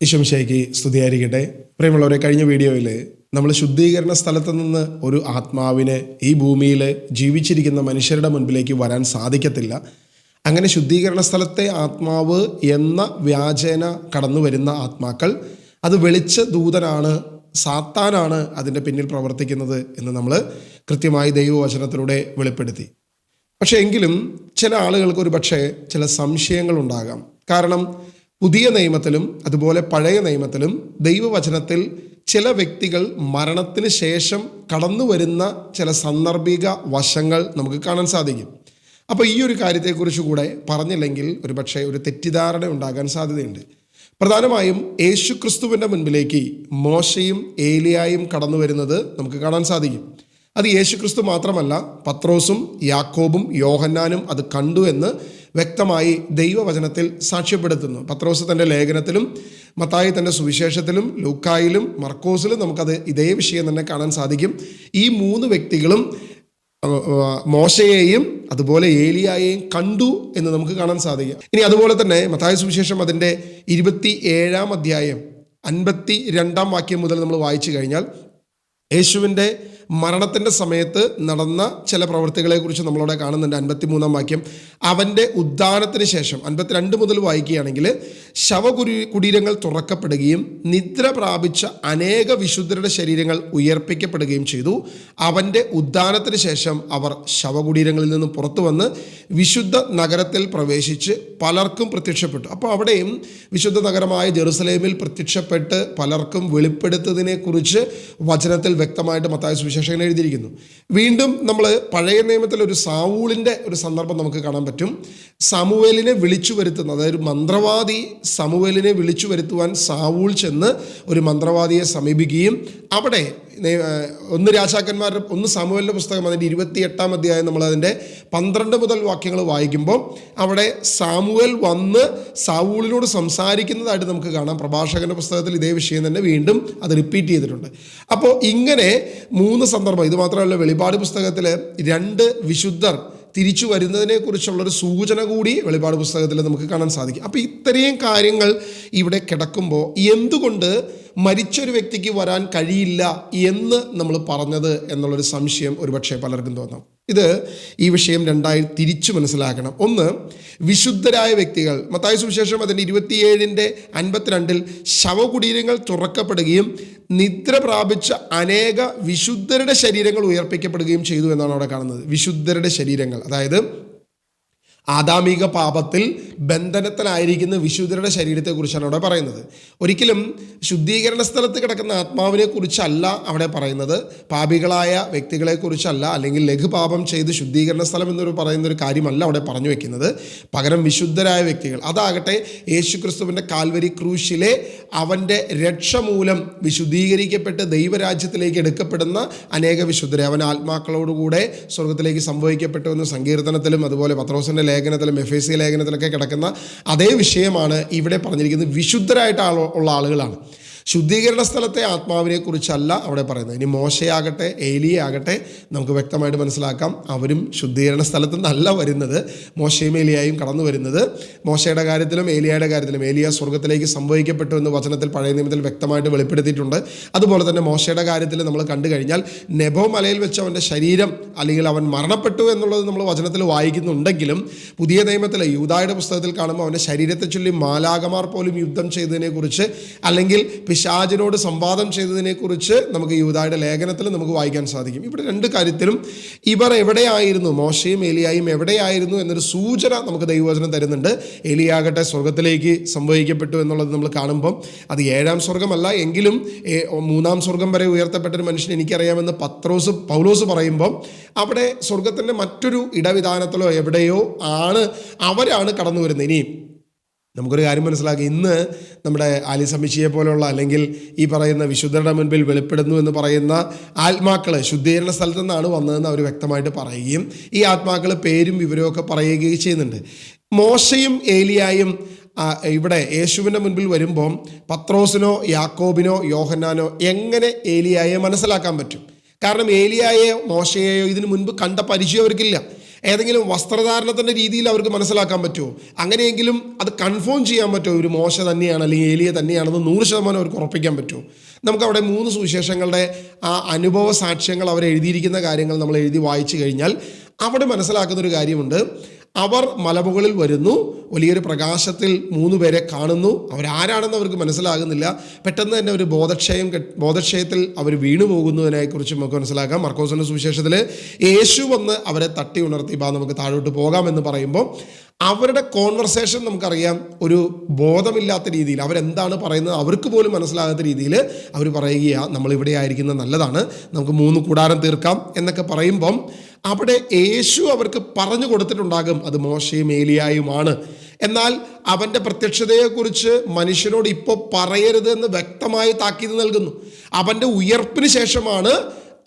ഈശോമിശിഹായ്ക്ക് സ്തുതിയായിരിക്കട്ടെ. പ്രിയമുള്ളവരെ, കഴിഞ്ഞ വീഡിയോയിൽ നമ്മൾ ശുദ്ധീകരണ സ്ഥലത്ത് നിന്ന് ഒരു ആത്മാവിന് ഈ ഭൂമിയിൽ ജീവിച്ചിരിക്കുന്ന മനുഷ്യരുടെ മുൻപിലേക്ക് വരാൻ സാധിക്കത്തില്ല. അങ്ങനെ ശുദ്ധീകരണ സ്ഥലത്തെ ആത്മാവ് എന്ന വ്യാജേന കടന്നു വരുന്ന ആത്മാക്കൾ അത് വെളിച്ച ദൂതനാണ്, സാത്താനാണ് അതിൻ്റെ പിന്നിൽ പ്രവർത്തിക്കുന്നത് എന്ന് നമ്മൾ കൃത്യമായി ദൈവവചനത്തിലൂടെ വെളിപ്പെടുത്തി. പക്ഷേ എങ്കിലും ചില ആളുകൾക്ക് ഒരു പക്ഷേ ചില സംശയങ്ങൾ ഉണ്ടാകാം. കാരണം പുതിയ നിയമത്തിലും അതുപോലെ പഴയ നിയമത്തിലും ദൈവവചനത്തിൽ ചില വ്യക്തികൾ മരണത്തിന് ശേഷം കടന്നു വരുന്ന ചില സാന്ദർഭിക വശങ്ങൾ നമുക്ക് കാണാൻ സാധിക്കും. അപ്പോൾ ഈ ഒരു കാര്യത്തെക്കുറിച്ച് കൂടെ പറഞ്ഞില്ലെങ്കിൽ ഒരു പക്ഷേ ഒരു തെറ്റിദ്ധാരണ ഉണ്ടാകാൻ സാധ്യതയുണ്ട്. പ്രധാനമായും യേശു ക്രിസ്തുവിൻ്റെ മുൻപിലേക്ക് മോശയും ഏലിയായും കടന്നു വരുന്നത് നമുക്ക് കാണാൻ സാധിക്കും. അത് യേശു ക്രിസ്തു മാത്രമല്ല, പത്രോസും യാക്കോബും യോഹന്നാനും അത് കണ്ടു എന്ന് വ്യക്തമായി ദൈവവചനത്തിൽ സാക്ഷ്യപ്പെടുത്തുന്നു. പത്രോസ് തൻ്റെ ലേഖനത്തിലും മത്തായി തൻ്റെ സുവിശേഷത്തിലും ലൂക്കായിലും മർക്കോസിലും നമുക്കത് ഇതേ വിഷയം തന്നെ കാണാൻ സാധിക്കും. ഈ മൂന്ന് വ്യക്തികളും മോശയെയും അതുപോലെ ഏലിയായെയും കണ്ടു എന്ന് നമുക്ക് കാണാൻ സാധിക്കും. ഇനി അതുപോലെ തന്നെ മത്തായി സുവിശേഷം അതിൻ്റെ 27-ാം അധ്യായം 52-ാം വാക്യം മുതൽ നമ്മൾ വായിച്ചു കഴിഞ്ഞാൽ യേശുവിൻ്റെ മരണത്തിൻ്റെ സമയത്ത് നടന്ന ചില പ്രവൃത്തികളെക്കുറിച്ച് നമ്മളവിടെ കാണുന്നുണ്ട്. 53-ാം വാക്യം, അവൻ്റെ ഉദ്ധാനത്തിന് ശേഷം 52 മുതൽ വായിക്കുകയാണെങ്കിൽ ശവകുടീരങ്ങൾ തുറക്കപ്പെടുകയും നിദ്ര പ്രാപിച്ച അനേക വിശുദ്ധരുടെ ശരീരങ്ങൾ ഉയർപ്പിക്കപ്പെടുകയും ചെയ്തു. അവൻ്റെ ഉദ്ധാനത്തിന് ശേഷം അവർ ശവകുടീരങ്ങളിൽ നിന്നും പുറത്തു വന്ന് വിശുദ്ധ നഗരത്തിൽ പ്രവേശിച്ച് പലർക്കും പ്രത്യക്ഷപ്പെട്ടു. അപ്പോൾ അവിടെയും വിശുദ്ധ നഗരമായ ജെറുസലേമിൽ പ്രത്യക്ഷപ്പെട്ട് പലർക്കും വെളിപ്പെടുത്തതിനെക്കുറിച്ച് വചനത്തിൽ വ്യക്തമായിട്ട് മത്തായി സുവിശേഷം എഴുതിയിരിക്കുന്നു. വീണ്ടും നമ്മൾ പഴയ നിയമത്തിൽ ഒരു സാവൂളിൻ്റെ ഒരു സന്ദർഭം നമുക്ക് കാണാൻ പറ്റും. സമൂവേലിനെ വിളിച്ചു വരുത്തുന്ന, അതായത് മന്ത്രവാദി സമൂവേലിനെ വിളിച്ചു വരുത്തുവാൻ സാവൂൾ ചെന്ന് ഒരു മന്ത്രവാദിയെ സമീപിക്കുകയും അവിടെ 1 രാജാക്കന്മാരുടെ 1 സമൂവേലിൻ്റെ പുസ്തകം അതിൻ്റെ 28-ാം അധ്യായം നമ്മൾ അതിൻ്റെ 12 മുതൽ വാക്യങ്ങൾ വായിക്കുമ്പോൾ അവിടെ സാമുവേൽ വന്ന് സാവൂളിനോട് സംസാരിക്കുന്നതായിട്ട് നമുക്ക് കാണാം. പ്രഭാഷകന്റെ പുസ്തകത്തിൽ ഇതേ വിഷയം തന്നെ വീണ്ടും അത് റിപ്പീറ്റ് ചെയ്തിട്ടുണ്ട്. അപ്പോൾ ഇങ്ങനെ 3 സന്ദർഭം, ഇത് മാത്രമല്ല വെളിപാട് പുസ്തകത്തിൽ 2 വിശുദ്ധർ തിരിച്ചു വരുന്നതിനെക്കുറിച്ചുള്ളൊരു സൂചന കൂടി വെളിപാട് പുസ്തകത്തിൽ നമുക്ക് കാണാൻ സാധിക്കും. അപ്പോൾ ഇത്രയും കാര്യങ്ങൾ ഇവിടെ കിടക്കുമ്പോൾ എന്തുകൊണ്ട് മരിച്ചൊരു വ്യക്തിക്ക് വരാൻ കഴിയില്ല എന്ന് നമ്മൾ പറഞ്ഞത് എന്നുള്ളൊരു സംശയം ഒരുപക്ഷെ പലർക്കും തോന്നാം. ഈ വിഷയം രണ്ടായി തിരിച്ചു മനസ്സിലാക്കണം. ഒന്ന്, വിശുദ്ധരായ വ്യക്തികൾ. മത്തായി സുവിശേഷം അതിൻ്റെ 27-ന്റെ 52-ൽ ശവകുടീരങ്ങൾ തുറക്കപ്പെടുകയും നിദ്ര പ്രാപിച്ച അനേക വിശുദ്ധരുടെ ശരീരങ്ങൾ ഉയർപ്പിക്കപ്പെടുകയും ചെയ്തു എന്നാണ് അവിടെ കാണുന്നത്. വിശുദ്ധരുടെ ശരീരങ്ങൾ, അതായത് ആദാമിക പാപത്തിൽ ബന്ധനത്തിലായിരിക്കുന്ന വിശുദ്ധരുടെ ശരീരത്തെക്കുറിച്ചാണ് അവിടെ പറയുന്നത്. ഒരിക്കലും ശുദ്ധീകരണ സ്ഥലത്ത് കിടക്കുന്ന ആത്മാവിനെ കുറിച്ചല്ല അവിടെ പറയുന്നത്. പാപികളായ വ്യക്തികളെക്കുറിച്ചല്ല, അല്ലെങ്കിൽ ലഘുപാപം ചെയ്ത് ശുദ്ധീകരണ സ്ഥലം എന്നൊരു പറയുന്നൊരു കാര്യമല്ല അവിടെ പറഞ്ഞു വെക്കുന്നത്. പകരം വിശുദ്ധരായ വ്യക്തികൾ, അതാകട്ടെ യേശു ക്രിസ്തുവിൻ്റെ കാൽവരി ക്രൂശിലെ അവൻ്റെ രക്ഷ മൂലം വിശുദ്ധീകരിക്കപ്പെട്ട് ദൈവരാജ്യത്തിലേക്ക് എടുക്കപ്പെടുന്ന അനേക വിശുദ്ധരെ, അവൻ ആത്മാക്കളോടുകൂടെ സ്വർഗത്തിലേക്ക് സംഭവിക്കപ്പെട്ടു എന്ന് സങ്കീർത്തനത്തിലും അതുപോലെ പത്രോസിൻ്റെ ലേഖനത്തിലും എഫേസ്യ ലേഖനത്തിലൊക്കെ കിടക്കുന്ന അതേ വിഷയമാണ് ഇവിടെ പറഞ്ഞിരിക്കുന്നത്. വിശുദ്ധരായിട്ട് ഉള്ള ആളുകളാണ്. ശുദ്ധീകരണ സ്ഥലത്തെ ആത്മാവിനെ കുറിച്ചല്ല അവിടെ പറയുന്നത്. ഇനി മോശയാകട്ടെ ഏലിയാകട്ടെ നമുക്ക് വ്യക്തമായിട്ട് മനസ്സിലാക്കാം, അവരും ശുദ്ധീകരണ സ്ഥലത്ത് നിന്നല്ല വരുന്നത്. മോശയും ഏലിയായും കടന്നു വരുന്നത്. മോശയുടെ കാര്യത്തിലും ഏലിയയുടെ കാര്യത്തിലും ഏലിയ സ്വർഗത്തിലേക്ക് സംഭവിക്കപ്പെട്ടു എന്ന് വചനത്തിൽ പഴയ നിയമത്തിൽ വ്യക്തമായിട്ട് വെളിപ്പെടുത്തിയിട്ടുണ്ട്. അതുപോലെ തന്നെ മോശയുടെ കാര്യത്തിൽ നമ്മൾ കണ്ടു കഴിഞ്ഞാൽ നെബോ മലയിൽ വെച്ച് അവൻ്റെ ശരീരം, അല്ലെങ്കിൽ അവൻ മരണപ്പെട്ടു എന്നുള്ളത് നമ്മൾ വചനത്തിൽ വായിക്കുന്നുണ്ടെങ്കിലും പുതിയ നിയമത്തിൽ യൂദായുടെ പുസ്തകത്തിൽ കാണുമ്പോൾ അവൻ്റെ ശരീരത്തെ ചൊല്ലി മാലാകമാർ പോലും യുദ്ധം ചെയ്തതിനെക്കുറിച്ച്, അല്ലെങ്കിൽ പിശാചിനോട് സംവാദം ചെയ്തതിനെക്കുറിച്ച് നമുക്ക് യൂദായുടെ ലേഖനത്തിൽ നമുക്ക് വായിക്കാൻ സാധിക്കും. ഇവിടെ 2 കാര്യത്തിലും ഇവർ എവിടെയായിരുന്നു, മോശയും ഏലിയായും എവിടെയായിരുന്നു എന്നൊരു സൂചന നമുക്ക് ദൈവവചനം തരുന്നുണ്ട്. ഏലിയാകട്ടെ സ്വർഗത്തിലേക്ക് സംഭവിക്കപ്പെട്ടു എന്നുള്ളത് നമ്മൾ കാണുമ്പം അത് 7-ാം സ്വർഗമല്ല, എങ്കിലും 3-ാം സ്വർഗം വരെ ഉയർത്തപ്പെട്ടൊരു മനുഷ്യൻ എനിക്കറിയാമെന്ന് പൗലോസ് പറയുമ്പം അവിടെ സ്വർഗത്തിൻ്റെ മറ്റൊരു ഇടവിധാനത്തിലോ എവിടെയോ അവരാണ് കടന്നു വരുന്നത്. ഇനി നമുക്കൊരു കാര്യം മനസ്സിലാക്കി, ഇന്ന് നമ്മുടെ ആലിസമിച്ചിയെ പോലുള്ള, അല്ലെങ്കിൽ ഈ പറയുന്ന വിശുദ്ധരുടെ മുൻപിൽ വെളിപ്പെടുന്നു എന്ന് പറയുന്ന ആത്മാക്കൾ ശുദ്ധീകരണ സ്ഥലത്തു നിന്നാണ് വന്നതെന്ന് അവർ വ്യക്തമായിട്ട് പറയുകയും ഈ ആത്മാക്കൾ പേരും വിവരവും ഒക്കെ പറയുകയും ചെയ്യുന്നുണ്ട്. മോശയും ഏലിയായും ഇവിടെ യേശുവിൻ്റെ മുൻപിൽ വരുമ്പം പത്രോസിനോ യാക്കോബിനോ യോഹന്നാനോ എങ്ങനെ ഏലിയായെ മനസ്സിലാക്കാൻ പറ്റും? കാരണം ഏലിയായെയോ മോശയെയോ ഇതിനു മുൻപ് കണ്ട പരിചയം അവർക്കില്ല. ഏതെങ്കിലും വസ്ത്രധാരണത്തിൻ്റെ രീതിയിൽ അവർക്ക് മനസ്സിലാക്കാൻ പറ്റുമോ? അങ്ങനെയെങ്കിലും അത് കൺഫേം ചെയ്യാൻ പറ്റുമോ ഒരു മോശ തന്നെയാണ് അല്ലെങ്കിൽ ഏലിയ തന്നെയാണെന്ന് 100% അവർക്ക് ഉറപ്പിക്കാൻ പറ്റുമോ? നമുക്കവിടെ 3 സുവിശേഷങ്ങളുടെ ആ അനുഭവ സാക്ഷ്യങ്ങൾ അവർ എഴുതിയിരിക്കുന്ന കാര്യങ്ങൾ നമ്മൾ എഴുതി വായിച്ചു കഴിഞ്ഞാൽ അവിടെ മനസ്സിലാക്കുന്നൊരു കാര്യമുണ്ട്. അവർ മലമുകളിൽ വരുന്നു, വലിയൊരു പ്രകാശത്തിൽ 3 പേരെ കാണുന്നു. അവരാരാണെന്ന് അവർക്ക് മനസ്സിലാകുന്നില്ല. പെട്ടെന്ന് തന്നെ ഒരു ബോധക്ഷയത്തിൽ അവർ വീണു പോകുന്നതിനെക്കുറിച്ച് നമുക്ക് മനസ്സിലാക്കാം. മർക്കോസിൻ്റെ സുവിശേഷത്തിൽ യേശു വന്ന് അവരെ തട്ടി ഉണർത്തി, നമുക്ക് താഴോട്ട് പോകാമെന്ന് പറയുമ്പോൾ അവരുടെ കോൺവെർസേഷൻ നമുക്കറിയാം ഒരു ബോധമില്ലാത്ത രീതിയിൽ, അവരെന്താണ് പറയുന്നത് അവർക്ക് പോലും മനസ്സിലാകാത്ത രീതിയിൽ അവർ പറയുകയാണ്, നമ്മളിവിടെ ആയിരിക്കുന്നത് നല്ലതാണ്, നമുക്ക് 3 കൂടാരം തീർക്കാം എന്നൊക്കെ പറയുമ്പം അവിടെ യേശു അവർക്ക് പറഞ്ഞു കൊടുത്തിട്ടുണ്ടാകും അത് മോശയും ഏലിയായുമാണ്. എന്നാൽ അവൻ്റെ പ്രത്യക്ഷതയെക്കുറിച്ച് മനുഷ്യനോട് ഇപ്പോൾ പറയരുത് എന്ന് വ്യക്തമായി താക്കീത് നൽകുന്നു. അവൻ്റെ ഉയർപ്പിന് ശേഷമാണ്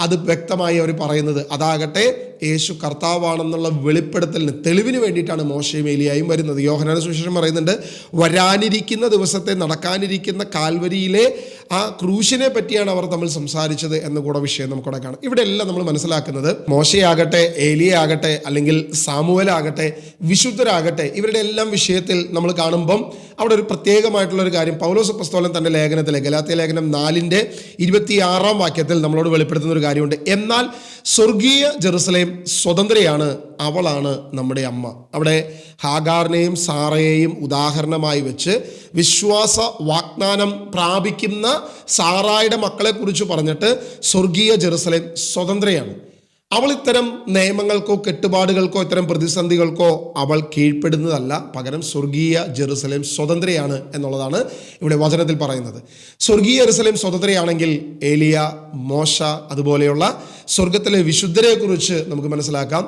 അത് വ്യക്തമായി അവർ പറയുന്നത്. അതാകട്ടെ യേശു കർത്താവാണെന്നുള്ള വെളിപ്പെടുത്തലിന് തെളിവിന് വേണ്ടിയിട്ടാണ് മോശയും ഏലിയായും വരുന്നത്. യോഹന്നാന്റെ സുവിശേഷം പറയുന്നുണ്ട്, വരാനിരിക്കുന്ന ദിവസത്തെ, നടക്കാനിരിക്കുന്ന കാൽവരിയിലെ ആ ക്രൂശിനെ പറ്റിയാണ് അവർ തമ്മിൽ സംസാരിച്ചത് എന്ന് കൂടെ വിഷയം നമുക്കിവിടെ കാണാം. ഇവിടെ എല്ലാം നമ്മൾ മനസ്സിലാക്കുന്നത് മോശയാകട്ടെ, ഏലിയാകട്ടെ, അല്ലെങ്കിൽ സാമുവേലാകട്ടെ, വിശുദ്ധരാകട്ടെ, ഇവരുടെ എല്ലാം വിഷയത്തിൽ നമ്മൾ കാണുമ്പം അവിടെ ഒരു പ്രത്യേകമായിട്ടുള്ളൊരു കാര്യം പൗലോസ് അപ്പോസ്തലൻ തൻ്റെ ലേഖനത്തിലെ ഗലാത്യ ലേഖനം 4:26 വാക്യത്തിൽ നമ്മളോട് വെളിപ്പെടുത്തുന്ന ഒരു കാര്യമുണ്ട്. എന്നാൽ സ്വർഗീയ ജെറുസലേം സ്വതന്ത്രയാണ്, അവളാണ് നമ്മുടെ അമ്മ. അവിടെ ഹാഗാറിനെയും സാറയെയും ഉദാഹരണമായി വെച്ച് വിശ്വാസ വാഗ്ദാനം പ്രാപിക്കുന്ന സാറായുടെ മക്കളെക്കുറിച്ച് പറഞ്ഞിട്ട് സ്വർഗീയ ജെറുസലേം സ്വതന്ത്രയാണ്. അവൾ ഇത്തരം നിയമങ്ങൾക്കോ കെട്ടുപാടുകൾക്കോ ഇത്തരം പ്രതിസന്ധികൾക്കോ അവൾ കീഴ്പ്പെടുന്നതല്ല, പകരം സ്വർഗീയ ജെറുസലേം സ്വതന്ത്രയാണ് എന്നുള്ളതാണ് ഇവിടെ വചനത്തിൽ പറയുന്നത്. സ്വർഗീയ ജെറുസലേം സ്വതന്ത്രയാണെങ്കിൽ ഏലിയ, മോശ, അതുപോലെയുള്ള സ്വർഗത്തിലെ വിശുദ്ധരെ കുറിച്ച് നമുക്ക് മനസ്സിലാക്കാം.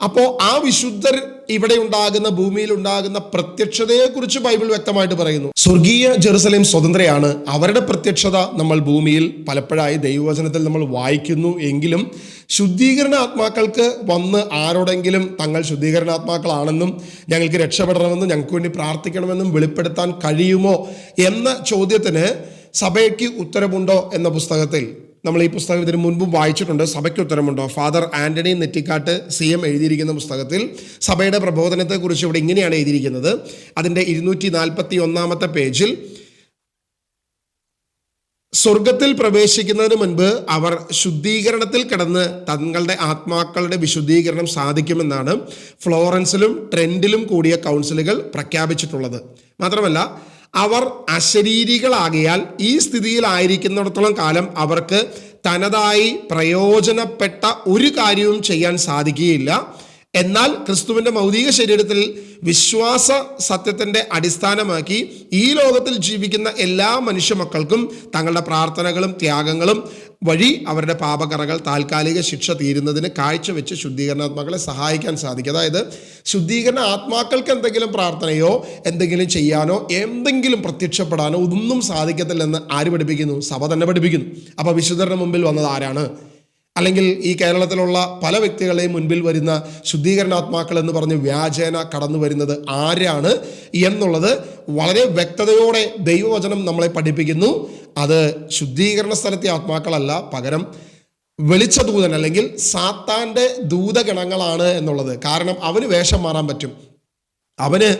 അപ്പോൾ ആ വിശുദ്ധർ ഇവിടെ ഉണ്ടാകുന്ന, ഭൂമിയിൽ ഉണ്ടാകുന്ന പ്രത്യക്ഷതയെക്കുറിച്ച് ബൈബിൾ വ്യക്തമായിട്ട് പറയുന്നു. സ്വർഗീയ ജെറുസലേം സ്വതന്ത്രയാണ്. അവരുടെ പ്രത്യക്ഷത നമ്മൾ ഭൂമിയിൽ പലപ്പോഴായി ദൈവവചനത്തിൽ നമ്മൾ വായിക്കുന്നു. എങ്കിലും ശുദ്ധീകരണാത്മാക്കൾക്ക് വന്ന് ആരോടെങ്കിലും തങ്ങൾ ശുദ്ധീകരണാത്മാക്കളാണെന്നും ഞങ്ങൾക്ക് രക്ഷപ്പെടണമെന്നും ഞങ്ങൾക്ക് വേണ്ടി പ്രാർത്ഥിക്കണമെന്നും വെളിപ്പെടുത്താൻ കഴിയുമോ എന്ന ചോദ്യത്തിന് സഭയ്ക്ക് ഉത്തരമുണ്ടോ എന്ന പുസ്തകത്തിൽ, നമ്മൾ ഈ പുസ്തകം ഇതിന് മുൻപും വായിച്ചിട്ടുണ്ട്, സഭയ്ക്ക് ഉത്തരമുണ്ടോ, ഫാദർ ആന്റണി നെറ്റിക്കാട്ട് CM എഴുതിയിരിക്കുന്ന പുസ്തകത്തിൽ സഭയുടെ പ്രബോധനത്തെക്കുറിച്ച് ഇവിടെ ഇങ്ങനെയാണ് എഴുതിയിരിക്കുന്നത്. അതിൻ്റെ 241 പേജിൽ, സ്വർഗത്തിൽ പ്രവേശിക്കുന്നതിന് മുൻപ് അവർ ശുദ്ധീകരണത്തിൽ കിടന്ന് തങ്ങളുടെ ആത്മാക്കളുടെ വിശുദ്ധീകരണം സാധിക്കുമെന്നാണ് ഫ്ലോറൻസിലും ട്രെൻഡിലും കൂടിയ കൗൺസിലുകൾ പ്രഖ്യാപിച്ചിട്ടുള്ളത്. മാത്രമല്ല, അവർ അശരീരികളാകിയാൽ ഈ സ്ഥിതിയിലായിരിക്കുന്നിടത്തോളം കാലം അവർക്ക് തനതായി പ്രയോജനപ്പെട്ട ഒരു കാര്യവും ചെയ്യാൻ സാധിക്കുകയില്ല. എന്നാൽ ക്രിസ്തുവിൻ്റെ ഭൗതിക ശരീരത്തിൽ വിശ്വാസ സത്യത്തിൻ്റെ അടിസ്ഥാനമാക്കി ഈ ലോകത്തിൽ ജീവിക്കുന്ന എല്ലാ മനുഷ്യ മക്കൾക്കും തങ്ങളുടെ പ്രാർത്ഥനകളും ത്യാഗങ്ങളും വഴി അവരുടെ പാപകറകൾ താൽക്കാലിക ശിക്ഷ തീരുന്നതിന് കാഴ്ചവെച്ച് ശുദ്ധീകരണാത്മാക്കളെ സഹായിക്കാൻ സാധിക്കും. അതായത് ശുദ്ധീകരണ ആത്മാക്കൾക്ക് എന്തെങ്കിലും പ്രാർത്ഥനയോ എന്തെങ്കിലും ചെയ്യാനോ എന്തെങ്കിലും പ്രത്യക്ഷപ്പെടാനോ ഒന്നും സാധിക്കത്തില്ലെന്ന് ആര് പഠിപ്പിക്കുന്നു? സഭ തന്നെ പഠിപ്പിക്കുന്നു. അപ്പോൾ വിശുദ്ധരുടെ മുമ്പിൽ വന്നത് ആരാണ്? അല്ലെങ്കിൽ ഈ കേരളത്തിലുള്ള പല വ്യക്തികളെയും മുൻപിൽ വരുന്ന ശുദ്ധീകരണാത്മാക്കൾ എന്ന് പറഞ്ഞ് വ്യാജേന കടന്നു വരുന്നത് ആരാണ് എന്നുള്ളത് വളരെ വ്യക്തതയോടെ ദൈവവചനം നമ്മളെ പഠിപ്പിക്കുന്നു. അത് ശുദ്ധീകരണ സ്ഥലത്തെ ആത്മാക്കളല്ല, പകരം വെളിച്ച ദൂതൻ അല്ലെങ്കിൽ സാത്താൻ്റെ ദൂതഗണങ്ങളാണ് എന്നുള്ളത്. കാരണം അവന് വേഷം മാറാൻ പറ്റും. അവന്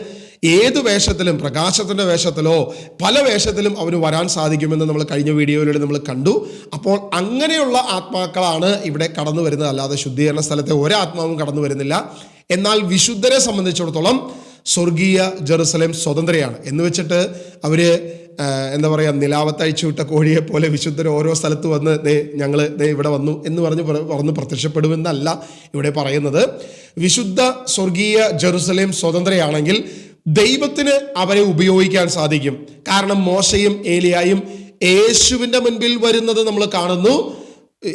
ഏത് വേഷത്തിലും, പ്രകാശത്തിൻ്റെ വേഷത്തിലോ പല വേഷത്തിലും അവന് വരാൻ സാധിക്കുമെന്ന് നമ്മൾ കഴിഞ്ഞ വീഡിയോയിലൂടെ നമ്മൾ കണ്ടു. അപ്പോൾ അങ്ങനെയുള്ള ആത്മാക്കളാണ് ഇവിടെ കടന്നു വരുന്നത്, അല്ലാതെ ശുദ്ധീകരണ സ്ഥലത്തെ ഒരാത്മാവും കടന്നു വരുന്നില്ല. എന്നാൽ വിശുദ്ധരെ സംബന്ധിച്ചിടത്തോളം സ്വർഗീയ ജെറുസലേം സ്വതന്ത്രയാണ് എന്ന് വെച്ചിട്ട് അവർ എന്താ പറയുക, നിലാവത്തയച്ചു വിട്ട കോഴിയെ പോലെ വിശുദ്ധർ ഓരോ സ്ഥലത്ത് വന്ന് ഞങ്ങൾ ഇവിടെ വന്നു എന്ന് പറഞ്ഞ് പ്രത്യക്ഷപ്പെടുമെന്നല്ല ഇവിടെ പറയുന്നത്. വിശുദ്ധ സ്വർഗീയ ജെറുസലേം സ്വതന്ത്രയാണെങ്കിൽ ദൈവത്തിന് അവരെ ഉപയോഗിക്കാൻ സാധിക്കും. കാരണം മോശയും ഏലിയായും യേശുവിൻ്റെ മുൻപിൽ വരുന്നത് നമ്മൾ കാണുന്നു.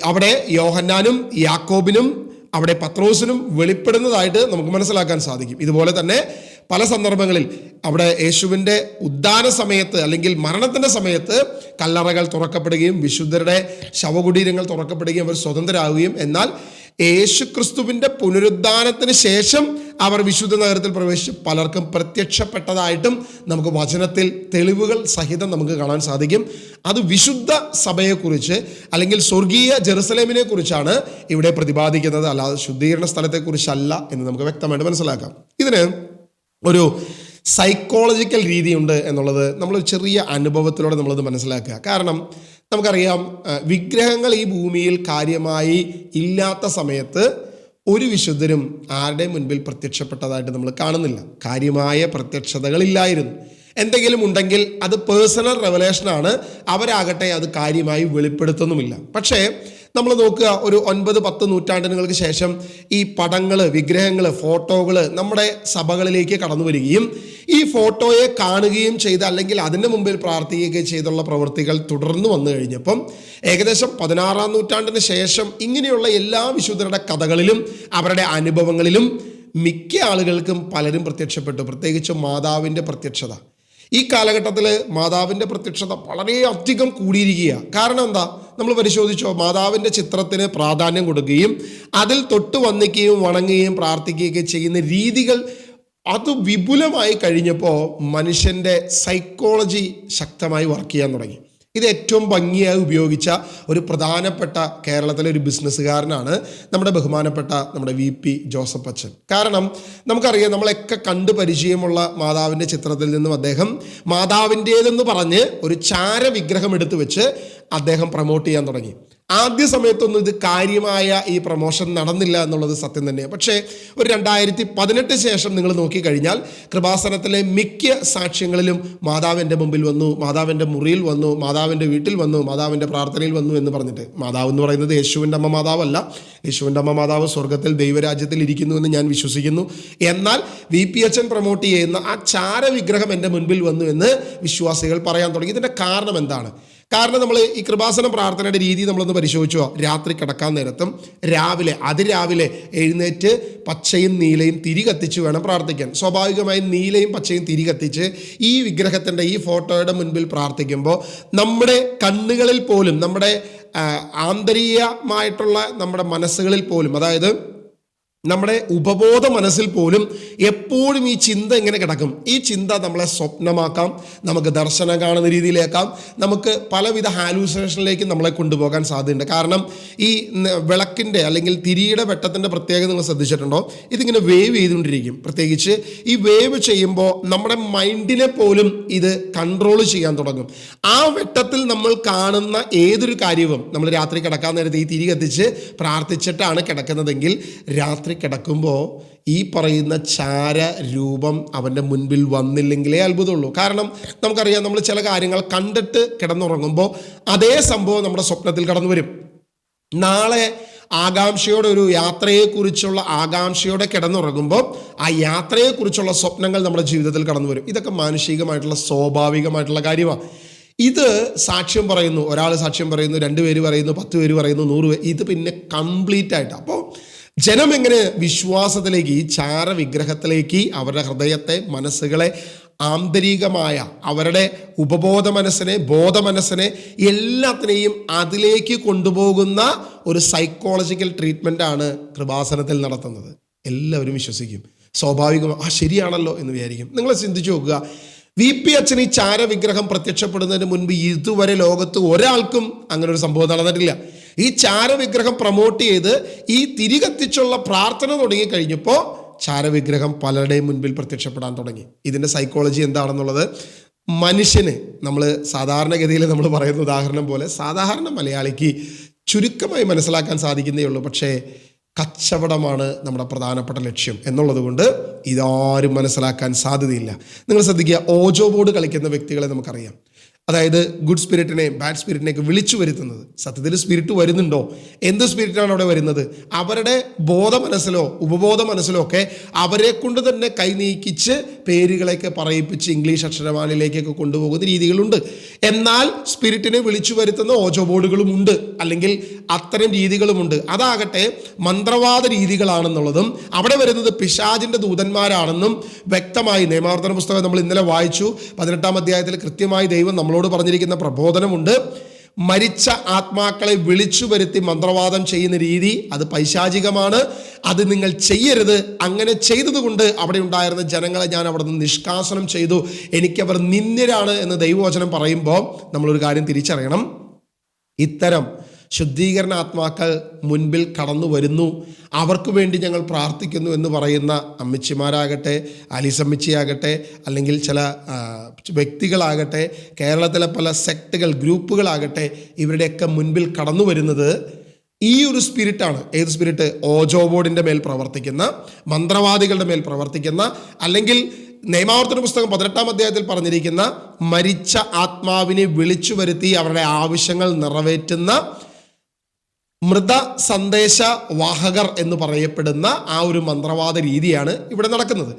അവിടെ യോഹന്നാനും യാക്കോബിനും അവിടെ പത്രോസിനും വെളിപ്പെടുന്നതായിട്ട് നമുക്ക് മനസ്സിലാക്കാൻ സാധിക്കും. ഇതുപോലെ തന്നെ പല സന്ദർഭങ്ങളിൽ അവിടെ യേശുവിൻ്റെ ഉദ്ധാന സമയത്ത് അല്ലെങ്കിൽ മരണത്തിൻ്റെ സമയത്ത് കല്ലറകൾ തുറക്കപ്പെടുകയും വിശുദ്ധരുടെ ശവകുടീരങ്ങൾ തുറക്കപ്പെടുകയും അവർ സ്വതന്ത്രരാകുകയും, എന്നാൽ യേശുക്രിസ്തുവിന്റെ പുനരുദ്ധാനത്തിന് ശേഷം അവർ വിശുദ്ധ നഗരത്തിൽ പ്രവേശിച്ച് പലർക്കും പ്രത്യക്ഷപ്പെട്ടതായിട്ടും നമുക്ക് വചനത്തിൽ തെളിവുകൾ സഹിതം നമുക്ക് കാണാൻ സാധിക്കും. അത് വിശുദ്ധ സഭയെക്കുറിച്ച് അല്ലെങ്കിൽ സ്വർഗീയ ജെറുസലേമിനെ കുറിച്ചാണ് ഇവിടെ പ്രതിപാദിക്കുന്നത്, അല്ലാതെ ശുദ്ധീകരണ സ്ഥലത്തെക്കുറിച്ചല്ല എന്ന് നമുക്ക് വ്യക്തമായിട്ട് മനസ്സിലാക്കാം. ഇതിന് ഒരു സൈക്കോളജിക്കൽ രീതിയുണ്ട് എന്നുള്ളത് നമ്മളൊരു ചെറിയ അനുഭവത്തിലൂടെ നമ്മളത് മനസ്സിലാക്കുക. കാരണം നമുക്കറിയാം, വിഗ്രഹങ്ങൾ ഈ ഭൂമിയിൽ കാര്യമായി ഇല്ലാത്ത സമയത്ത് ഒരു വിശുദ്ധരും ആരുടെ മുൻപിൽ പ്രത്യക്ഷപ്പെട്ടതായിട്ട് നമ്മൾ കാണുന്നില്ല. കാര്യമായ പ്രത്യക്ഷതകളില്ലായിരുന്നു. എന്തെങ്കിലും ഉണ്ടെങ്കിൽ അത് പേഴ്സണൽ റെവലേഷനാണ്. അവരാകട്ടെ അത് കാര്യമായി വെളിപ്പെടുത്തുന്നുമില്ല. പക്ഷേ നമ്മൾ നോക്കുക, ഒരു 9-10 നൂറ്റാണ്ടുകൾക്ക് ശേഷം ഈ പടങ്ങൾ, വിഗ്രഹങ്ങൾ, ഫോട്ടോകൾ നമ്മുടെ സഭകളിലേക്ക് കടന്നു വരികയും ഈ ഫോട്ടോയെ കാണുകയും ചെയ്ത് അല്ലെങ്കിൽ അതിന് മുമ്പിൽ പ്രാർത്ഥിക്കുകയും ചെയ്തുള്ള പ്രവൃത്തികൾ തുടർന്ന് വന്നു കഴിഞ്ഞപ്പം ഏകദേശം 16-ാം നൂറ്റാണ്ടിന് ശേഷം ഇങ്ങനെയുള്ള എല്ലാ വിശുദ്ധരുടെ കഥകളിലും അവരുടെ അനുഭവങ്ങളിലും മിക്ക ആളുകൾക്കും പലരും പ്രത്യക്ഷപ്പെട്ടു. പ്രത്യേകിച്ച് മാതാവിൻ്റെ പ്രത്യക്ഷത. ഈ കാലഘട്ടത്തിൽ മാതാവിൻ്റെ പ്രത്യക്ഷത വളരെയധികം കൂടിയിരിക്കുകയാണ്. കാരണം എന്താ? നമ്മൾ പരിശോധിച്ചോ, മാതാവിൻ്റെ ചിത്രത്തിന് പ്രാധാന്യം കൊടുക്കുകയും അതിൽ തൊട്ട് വന്നിക്കുകയും വണങ്ങുകയും പ്രാർത്ഥിക്കുകയൊക്കെ ചെയ്യുന്ന രീതികൾ അത് വിപുലമായി കഴിഞ്ഞപ്പോൾ മനുഷ്യൻ്റെ സൈക്കോളജി ശക്തമായി വർക്ക് ചെയ്യാൻ തുടങ്ങി. ഇത് ഏറ്റവും ഭംഗിയായി ഉപയോഗിച്ച ഒരു പ്രധാനപ്പെട്ട കേരളത്തിലെ ഒരു ബിസിനസ്സുകാരനാണ് നമ്മുടെ ബഹുമാനപ്പെട്ട നമ്മുടെ VP ജോസഫ് അച്ഛൻ. കാരണം നമുക്കറിയാം, നമ്മളൊക്കെ കണ്ടു പരിചയമുള്ള മാതാവിൻ്റെ ചിത്രത്തിൽ നിന്നും അദ്ദേഹം മാതാവിൻ്റേതെന്ന് പറഞ്ഞ് ഒരു ചാരവിഗ്രഹം എടുത്തു വെച്ച് അദ്ദേഹം പ്രൊമോട്ട് ചെയ്യാൻ തുടങ്ങി. ആദ്യ സമയത്തൊന്നും ഇത് കാര്യമായ ഈ പ്രൊമോഷൻ നടന്നില്ല എന്നുള്ളത് സത്യം തന്നെയാണ്. പക്ഷേ ഒരു 2018 ശേഷം നിങ്ങൾ നോക്കിക്കഴിഞ്ഞാൽ കൃപാസനത്തിലെ മിക്ക സാക്ഷ്യങ്ങളിലും മാതാവിൻ്റെ മുമ്പിൽ വന്നു, മാതാവിൻ്റെ മുറിയിൽ വന്നു, മാതാവിൻ്റെ വീട്ടിൽ വന്നു, മാതാവിൻ്റെ പ്രാർത്ഥനയിൽ വന്നു എന്ന് പറഞ്ഞിട്ട്. മാതാവ് എന്ന് പറയുന്നത് യേശുവിൻ്റെ അമ്മ മാതാവല്ല. യേശുവിൻ്റെ അമ്മ മാതാവ് സ്വർഗത്തിൽ ദൈവരാജ്യത്തിൽ ഇരിക്കുന്നു എന്ന് ഞാൻ വിശ്വസിക്കുന്നു. എന്നാൽ VP അച്ഛൻ പ്രൊമോട്ട് ചെയ്യുന്ന ആ ചാരവിഗ്രഹം എൻ്റെ മുൻപിൽ വന്നു എന്ന് വിശ്വാസികൾ പറയാൻ തുടങ്ങി. ഇതിൻ്റെ കാരണം എന്താണ്? കാരണം നമ്മൾ ഈ കൃപാസന പ്രാർത്ഥനയുടെ രീതി നമ്മളൊന്ന് പരിശോധിച്ചോ. രാത്രി കിടക്കാൻ നേരത്തും അതിരാവിലെ എഴുന്നേറ്റ് പച്ചയും നീലയും തിരി കത്തിച്ച് വേണം പ്രാർത്ഥിക്കാൻ. സ്വാഭാവികമായും നീലയും പച്ചയും തിരി കത്തിച്ച് ഈ വിഗ്രഹത്തിൻ്റെ ഈ ഫോട്ടോയുടെ മുൻപിൽ പ്രാർത്ഥിക്കുമ്പോൾ നമ്മുടെ കണ്ണുകളിൽ പോലും, നമ്മുടെ ആന്തരികമായിട്ടുള്ള നമ്മുടെ മനസ്സുകളിൽ പോലും, അതായത് നമ്മുടെ ഉപബോധ മനസ്സിൽ പോലും എപ്പോഴും ഈ ചിന്ത ഇങ്ങനെ കിടക്കും. ഈ ചിന്ത നമ്മളെ സ്വപ്നമാക്കാം, നമുക്ക് ദർശനം കാണുന്ന രീതിയിലേക്കാം, നമുക്ക് പലവിധ ഹാലൂസിനേഷനിലേക്ക് നമ്മളെ കൊണ്ടുപോകാൻ സാധ്യതയുണ്ട്. കാരണം ഈ വിളക്കിൻ്റെ അല്ലെങ്കിൽ തിരിയുടെ വെട്ടത്തിൻ്റെ പ്രത്യേകത നിങ്ങൾ ശ്രദ്ധിച്ചിട്ടുണ്ടോ? ഇതിങ്ങനെ വേവ് ചെയ്തുകൊണ്ടിരിക്കും. പ്രത്യേകിച്ച് ഈ വേവ് ചെയ്യുമ്പോൾ നമ്മുടെ മൈൻഡിനെ പോലും ഇത് കൺട്രോൾ ചെയ്യാൻ തുടങ്ങും. ആ വെട്ടത്തിൽ നമ്മൾ കാണുന്ന ഏതൊരു കാര്യവും, നമ്മൾ രാത്രി കിടക്കാൻ നേരത്തെ ഈ തിരി കത്തിച്ച് പ്രാർത്ഥിച്ചിട്ടാണ് കിടക്കുന്നതെങ്കിൽ രാത്രി കിടക്കുമ്പോൾ ഈ പറയുന്ന ചാര രൂപം അവൻ്റെ മുൻപിൽ വന്നില്ലെങ്കിലേ അത്ഭുതമുള്ളൂ. കാരണം നമുക്കറിയാം, നമ്മൾ ചില കാര്യങ്ങൾ കണ്ടിട്ട് കിടന്നുറങ്ങുമ്പോൾ അതേ സംഭവം നമ്മുടെ സ്വപ്നത്തിൽ കടന്നു വരും. നാളെ ആകാംക്ഷയോടെ, ഒരു യാത്രയെക്കുറിച്ചുള്ള ആകാംക്ഷയോടെ കിടന്നുറങ്ങുമ്പോൾ ആ യാത്രയെക്കുറിച്ചുള്ള സ്വപ്നങ്ങൾ നമ്മുടെ ജീവിതത്തിൽ കടന്നു വരും. ഇതൊക്കെ മാനുഷികമായിട്ടുള്ള സ്വാഭാവികമായിട്ടുള്ള കാര്യമാണ്. ഇത് സാക്ഷ്യം പറയുന്നു, ഒരാൾ സാക്ഷ്യം പറയുന്നു, 2 പേര് പറയുന്നു, 10 പേര് പറയുന്നു, 100 പേര്, ഇത് പിന്നെ കംപ്ലീറ്റ് ആയിട്ട്. അപ്പോൾ ജനം എങ്ങനെ വിശ്വാസത്തിലേക്ക്, ഈ ചാരവിഗ്രഹത്തിലേക്ക് അവരുടെ ഹൃദയത്തെ, മനസ്സുകളെ, ആന്തരികമായ അവരുടെ ഉപബോധ മനസ്സിനെ, ബോധ മനസ്സിനെ എല്ലാത്തിനെയും അതിലേക്ക് കൊണ്ടുപോകുന്ന ഒരു സൈക്കോളജിക്കൽ ട്രീറ്റ്മെൻറ്റാണ് കൃപാസനത്തിൽ നടത്തുന്നത്. എല്ലാവരും വിശ്വസിക്കും, സ്വാഭാവികമായി ശരിയാണല്ലോ എന്ന് വിചാരിക്കും. നിങ്ങൾ ചിന്തിച്ചു നോക്കുക, VP അച്ഛൻ ഈ ചാരവിഗ്രഹം പ്രത്യക്ഷപ്പെടുന്നതിന് മുൻപ് ഇതുവരെ ലോകത്ത് ഒരാൾക്കും അങ്ങനെ ഒരു സംഭവം നടന്നിട്ടില്ല. ഈ ചാരവിഗ്രഹം പ്രൊമോട്ട് ചെയ്ത് ഈ തിരി കത്തിച്ചുള്ള പ്രാർത്ഥന തുടങ്ങിക്കഴിഞ്ഞപ്പോൾ ചാരവിഗ്രഹം പലരുടെയും മുൻപിൽ പ്രത്യക്ഷപ്പെടാൻ തുടങ്ങി. ഇതിൻ്റെ സൈക്കോളജി എന്താണെന്നുള്ളത് മനുഷ്യന്, നമ്മൾ സാധാരണഗതിയിൽ നമ്മൾ പറയുന്ന ഉദാഹരണം പോലെ സാധാരണ മലയാളിക്ക് ചുരുക്കമായി മനസ്സിലാക്കാൻ സാധിക്കുന്നേ ഉള്ളൂ. പക്ഷേ കച്ചവടമാണ് നമ്മുടെ പ്രധാനപ്പെട്ട ലക്ഷ്യം എന്നുള്ളത് കൊണ്ട് ഇതാരും മനസ്സിലാക്കാൻ സാധ്യതയില്ല. നിങ്ങൾ ശ്രദ്ധിക്കുക, ഓജോ ബോർഡ് കളിക്കുന്ന വ്യക്തികളെ നമുക്കറിയാം. അതായത് ഗുഡ് സ്പിരിറ്റിനെയും ബാഡ് സ്പിരിറ്റിനെയൊക്കെ വിളിച്ചു വരുത്തുന്നത്. സത്യത്തിൽ സ്പിരിറ്റ് വരുന്നുണ്ടോ? എന്ത് സ്പിരിറ്റാണ് അവിടെ വരുന്നത്? അവരുടെ ബോധ മനസ്സിലോ ഉപബോധ മനസ്സിലോ ഒക്കെ അവരെ കൊണ്ട് തന്നെ കൈ നീക്കിച്ച് പേരുകളൊക്കെ പറയിപ്പിച്ച് ഇംഗ്ലീഷ് അക്ഷരമാലയിലേക്കൊക്കെ കൊണ്ടുപോകുന്ന രീതികളുണ്ട്. എന്നാൽ സ്പിരിറ്റിനെ വിളിച്ചു വരുത്തുന്ന ഓജോ ബോർഡുകളും ഉണ്ട്, അല്ലെങ്കിൽ അത്തരം രീതികളുമുണ്ട്. അതാകട്ടെ മന്ത്രവാദ രീതികളാണെന്നുള്ളതും അവിടെ വരുന്നത് പിശാചിൻ്റെ ദൂതന്മാരാണെന്നും വ്യക്തമായി നിയമാവർത്തന പുസ്തകം നമ്മൾ ഇന്നലെ വായിച്ചു. 18-ാം അധ്യായത്തിൽ കൃത്യമായി ദൈവം നമ്മളോട് പറഞ്ഞിരിക്കുന്ന പ്രബോധനമുണ്ട്. മരിച്ച ആത്മാക്കളെ വിളിച്ചു വരുത്തി മന്ത്രവാദം ചെയ്യുന്ന രീതി അത് പൈശാചികമാണ്. അത് നിങ്ങൾ ചെയ്യരുത്. അങ്ങനെ ചെയ്തതുകൊണ്ട് അവിടെ ഉണ്ടായിരുന്ന ജനങ്ങളെ ഞാൻ അവിടെ നിന്ന് നിഷ്കാസനം ചെയ്തു, എനിക്കവർ നിന്ദ്യരാണ് എന്ന് ദൈവവചനം പറയുമ്പോൾ നമ്മളൊരു കാര്യം തിരിച്ചറിയണം. ഇത്തരം ശുദ്ധീകരണ ആത്മാക്കൾ മുൻപിൽ കടന്നു വരുന്നു, അവർക്ക് വേണ്ടി ഞങ്ങൾ പ്രാർത്ഥിക്കുന്നു എന്ന് പറയുന്ന അമ്മച്ചിമാരാകട്ടെ, അലിസമ്മച്ചിയാകട്ടെ, അല്ലെങ്കിൽ ചില വ്യക്തികളാകട്ടെ, കേരളത്തിലെ പല സെക്ടുകൾ ഗ്രൂപ്പുകളാകട്ടെ, ഇവരുടെയൊക്കെ മുൻപിൽ കടന്നു വരുന്നത് ഈ ഒരു സ്പിരിറ്റാണ്. ഏത് സ്പിരിറ്റ്? ഓജോ ബോർഡിൻ്റെ മേൽ പ്രവർത്തിക്കുന്ന, മന്ത്രവാദികളുടെ മേൽ പ്രവർത്തിക്കുന്ന, അല്ലെങ്കിൽ നിയമാവർത്തന പുസ്തകം 18-ാം അധ്യായത്തിൽ പറഞ്ഞിരിക്കുന്ന മരിച്ച ആത്മാവിനെ വിളിച്ചു വരുത്തി അവരുടെ ആവശ്യങ്ങൾ നിറവേറ്റുന്ന മൃത സന്ദേശ വാഹകർ എന്ന് പറയപ്പെടുന്ന ആ ഒരു മന്ത്രവാദ രീതിയാണ് ഇവിടെ നടക്കുന്നത്.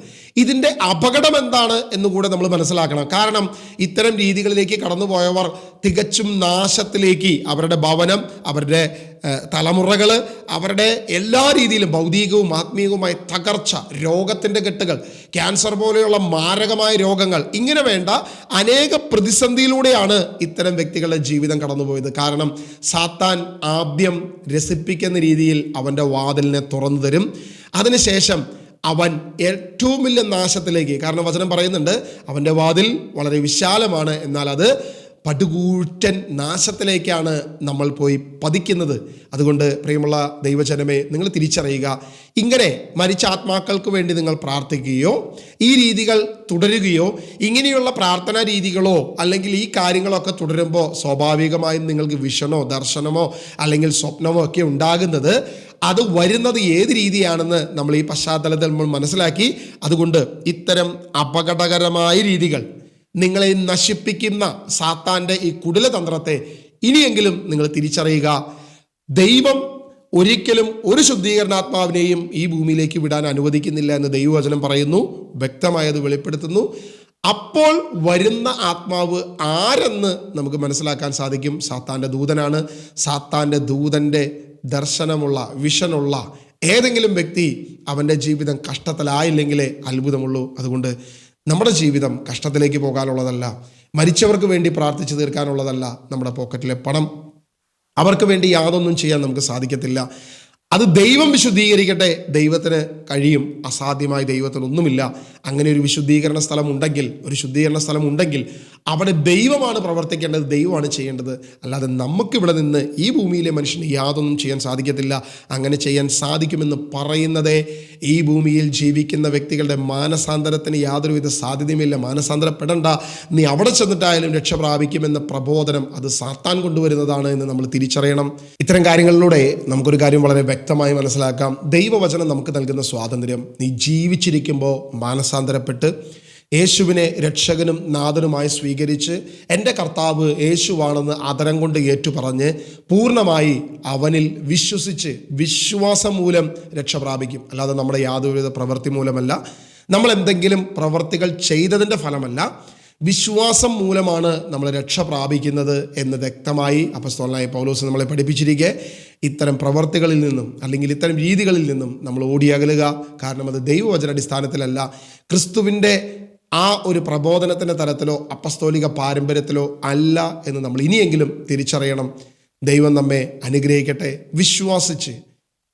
ഇതിൻ്റെ അപകടം എന്താണ് എന്നുകൂടെ നമ്മൾ മനസ്സിലാക്കണം. കാരണം ഇത്തരം രീതികളിലേക്ക് കടന്നുപോയവർ തികച്ചും നാശത്തിലേക്ക്, അവരുടെ ഭവനം, അവരുടെ തലമുറകൾ, അവരുടെ എല്ലാ രീതിയിലും ഭൗതികവും ആത്മീയവുമായ തകർച്ച, രോഗത്തിൻ്റെ കെട്ടുകൾ, ക്യാൻസർ പോലെയുള്ള മാരകമായ രോഗങ്ങൾ, ഇങ്ങനെ വേണ്ട അനേക പ്രതിസന്ധിയിലൂടെയാണ് ഇത്തരം വ്യക്തികളുടെ ജീവിതം കടന്നുപോയത്. കാരണം സാത്താൻ ആദ്യം രസിപ്പിക്കുന്ന രീതിയിൽ അവൻ്റെ വാതിലിനെ തുറന്നു തരും. അതിനുശേഷം അവൻ ഏറ്റവും വലിയ നാശത്തിലേക്ക്, കാരണം വചനം പറയുന്നുണ്ട് അവൻ്റെ വാതിൽ വളരെ വിശാലമാണ്, എന്നാൽ അത് പടുകൂറ്റൻ നാശത്തിലേക്കാണ് നമ്മൾ പോയി പതിക്കുന്നത്. അതുകൊണ്ട് പ്രിയമുള്ള ദൈവജനമേ, നിങ്ങൾ തിരിച്ചറിയുക, ഇങ്ങനെ മരിച്ച ആത്മാക്കൾക്ക് വേണ്ടി നിങ്ങൾ പ്രാർത്ഥിക്കുകയോ ഈ രീതികൾ തുടരുകയോ ഇങ്ങനെയുള്ള പ്രാർത്ഥനാ രീതികളോ അല്ലെങ്കിൽ ഈ കാര്യങ്ങളൊക്കെ തുടരുമ്പോൾ സ്വാഭാവികമായും നിങ്ങൾക്ക് വിഷനോ ദർശനമോ അല്ലെങ്കിൽ സ്വപ്നമോ ഒക്കെ ഉണ്ടാകുന്നത്, അത് വരുന്നത് ഏത് രീതിയാണെന്ന് നമ്മൾ ഈ പശ്ചാത്തലത്തിൽ നമ്മൾ മനസ്സിലാക്കി. അതുകൊണ്ട് ഇത്തരം അപകടകരമായ രീതികൾ, നിങ്ങളെ നശിപ്പിക്കുന്ന സാത്താൻ്റെ ഈ കുടിലതന്ത്രത്തെ ഇനിയെങ്കിലും നിങ്ങൾ തിരിച്ചറിയുക. ദൈവം ഒരിക്കലും ഒരു ശുദ്ധീകരണാത്മാവിനെയും ഈ ഭൂമിയിലേക്ക് വിടാൻ അനുവദിക്കുന്നില്ല എന്ന് ദൈവവചനം പറയുന്നു, വ്യക്തമായത് വെളിപ്പെടുത്തുന്നു. അപ്പോൾ വരുന്ന ആത്മാവ് ആരെന്ന് നമുക്ക് മനസ്സിലാക്കാൻ സാധിക്കും. സാത്താൻ്റെ ദൂതനാണ്. സാത്താൻ്റെ ദൂതൻ്റെ ദർശനമുള്ള, വിഷനുള്ള ഏതെങ്കിലും വ്യക്തി അവൻ്റെ ജീവിതം കഷ്ടത്തിലായില്ലെങ്കിലേ അത്ഭുതമുള്ളൂ. അതുകൊണ്ട് നമ്മുടെ ജീവിതം കഷ്ടത്തിലേക്ക് പോകാനുള്ളതല്ല, മരിച്ചവർക്ക് വേണ്ടി പ്രാർത്ഥിച്ചു തീർക്കാനുള്ളതല്ല. നമ്മുടെ പോക്കറ്റിലെ പണം, അവർക്ക് വേണ്ടി യാതൊന്നും ചെയ്യാൻ നമുക്ക് സാധിക്കത്തില്ല. അത് ദൈവം വിശുദ്ധീകരിക്കട്ടെ. ദൈവത്തിന് കഴിയും, അസാധ്യമായ ദൈവത്തിനൊന്നുമില്ല. അങ്ങനെ ഒരു വിശുദ്ധീകരണ സ്ഥലം ഉണ്ടെങ്കിൽ, ഒരു ശുദ്ധീകരണ സ്ഥലം ഉണ്ടെങ്കിൽ അവിടെ ദൈവമാണ് പ്രവർത്തിക്കേണ്ടത്, ദൈവമാണ് ചെയ്യേണ്ടത്. അല്ലാതെ നമുക്കിവിടെ നിന്ന് ഈ ഭൂമിയിലെ മനുഷ്യന് യാതൊന്നും ചെയ്യാൻ സാധിക്കത്തില്ല. അങ്ങനെ ചെയ്യാൻ സാധിക്കുമെന്ന് പറയുന്നതേ ഈ ഭൂമിയിൽ ജീവിക്കുന്ന വ്യക്തികളുടെ മാനസാന്തരത്തിന് യാതൊരുവിധ സാധ്യതയുമില്ല. മാനസാന്തരപ്പെടണ്ട, നീ അവിടെ ചെന്നിട്ടായാലും രക്ഷ പ്രാപിക്കുമെന്ന പ്രബോധനം അത് സാത്താൻ കൊണ്ടുവരുന്നതാണ് എന്ന് നമ്മൾ തിരിച്ചറിയണം. ഇത്തരം കാര്യങ്ങളിലൂടെ നമുക്കൊരു കാര്യം വളരെ വ്യക്തമായി മനസ്സിലാക്കാം. ദൈവവചനം നമുക്ക് നൽകുന്ന സ്വാതന്ത്ര്യം, നീ ജീവിച്ചിരിക്കുമ്പോൾ മാനസാന്തരപ്പെട്ട് യേശുവിനെ രക്ഷകനും നാഥനുമായി സ്വീകരിച്ച് എൻ്റെ കർത്താവ് യേശുവാണെന്ന് അതരം കൊണ്ട് ഏറ്റുപറഞ്ഞ് പൂർണ്ണമായി അവനിൽ വിശ്വസിച്ച് വിശ്വാസം മൂലം രക്ഷ പ്രാപിക്കും. അല്ലാതെ നമ്മുടെ യാതൊരുവിധ പ്രവൃത്തി മൂലമല്ല, നമ്മൾ എന്തെങ്കിലും പ്രവൃത്തികൾ ചെയ്തതിൻ്റെ ഫലമല്ല, വിശ്വാസം മൂലമാണ് നമ്മൾ രക്ഷ പ്രാപിക്കുന്നത് എന്ന് വ്യക്തമായി അപ്പോസ്തലനായ പൗലോസ് നമ്മളെ പഠിപ്പിച്ചിരിക്കെ ഇത്തരം പ്രവർത്തികളിൽ നിന്നും അല്ലെങ്കിൽ ഇത്തരം രീതികളിൽ നിന്നും നമ്മൾ ഓടിയകലുക. കാരണം അത് ദൈവവചന അടിസ്ഥാനത്തിലല്ല, ക്രിസ്തുവിൻ്റെ ആ ഒരു പ്രബോധനത്തിൻ്റെ തരത്തിലോ അപ്പസ്തോലിക പാരമ്പര്യത്തിലോ അല്ല എന്ന് നമ്മൾ ഇനിയെങ്കിലും തിരിച്ചറിയണം. ദൈവം നമ്മെ അനുഗ്രഹിക്കട്ടെ. വിശ്വാസിച്ച്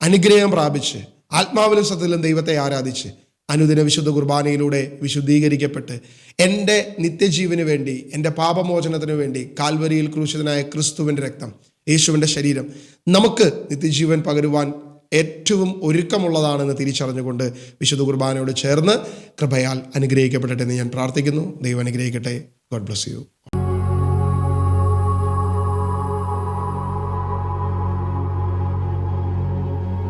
അനുഗ്രഹം പ്രാപിച്ച് ആത്മാവിലും സത്യത്തിലും ദൈവത്തെ ആരാധിച്ച് അനുദിന വിശുദ്ധ കുർബാനയിലൂടെ വിശുദ്ധീകരിക്കപ്പെട്ട് എൻ്റെ നിത്യജീവന് വേണ്ടി, എൻ്റെ പാപമോചനത്തിന് വേണ്ടി കാൽവരിയിൽ ക്രൂശിതനായ ക്രിസ്തുവിൻ്റെ രക്തം, യേശുവിൻ്റെ ശരീരം നമുക്ക് നിത്യജീവൻ പകരുവാൻ ഏറ്റവും ഒരുക്കമുള്ളതാണെന്ന് തിരിച്ചറിഞ്ഞുകൊണ്ട് വിശുദ്ധ കുർബാനയോട് ചേർന്ന് കൃപയാൽ അനുഗ്രഹിക്കപ്പെടട്ടെ എന്ന് ഞാൻ പ്രാർത്ഥിക്കുന്നു. ദൈവം അനുഗ്രഹിക്കട്ടെ. God bless you.